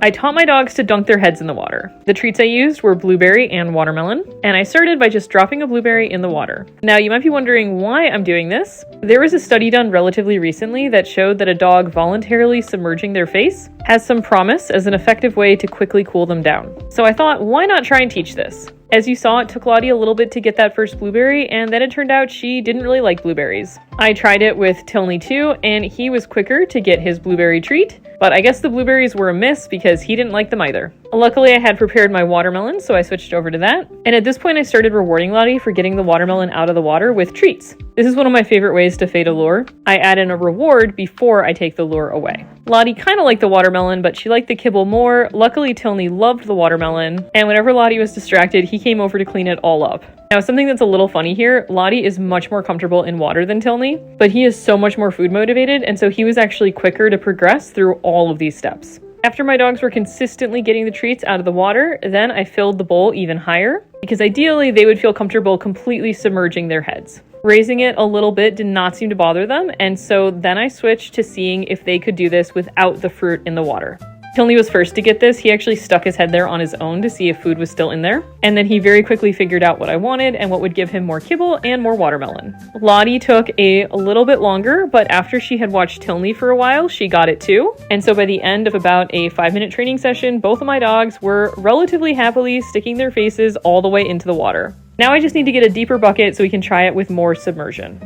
I taught my dogs to dunk their heads in the water. The treats I used were blueberry and watermelon, and I started by just dropping a blueberry in the water. Now, you might be wondering why I'm doing this. There was a study done relatively recently that showed that a dog voluntarily submerging their face has some promise as an effective way to quickly cool them down. So I thought, why not try and teach this? As you saw, it took Lottie a little bit to get that first blueberry, and then it turned out she didn't really like blueberries. I tried it with Tilney too, and he was quicker to get his blueberry treat, but I guess the blueberries were a miss because he didn't like them either. Luckily, I had prepared my watermelon, so I switched over to that. And at this point, I started rewarding Lottie for getting the watermelon out of the water with treats. This is one of my favorite ways to fade a lure. I add in a reward before I take the lure away. Lottie kind of liked the watermelon, but she liked the kibble more. Luckily, Tilney loved the watermelon, and whenever Lottie was distracted, he came over to clean it all up. Now, something that's a little funny here, Lottie is much more comfortable in water than Tilney, but he is so much more food motivated, and so he was actually quicker to progress through all of these steps. After my dogs were consistently getting the treats out of the water, then I filled the bowl even higher, because ideally they would feel comfortable completely submerging their heads. Raising it a little bit did not seem to bother them, and so then I switched to seeing if they could do this without the fruit in the water. Tilney was first to get this. He actually stuck his head there on his own to see if food was still in there. And then he very quickly figured out what I wanted and what would give him more kibble and more watermelon. Lottie took a little bit longer, but after she had watched Tilney for a while, she got it too. And so by the end of about a 5-minute training session, both of my dogs were relatively happily sticking their faces all the way into the water. Now I just need to get a deeper bucket so we can try it with more submersion.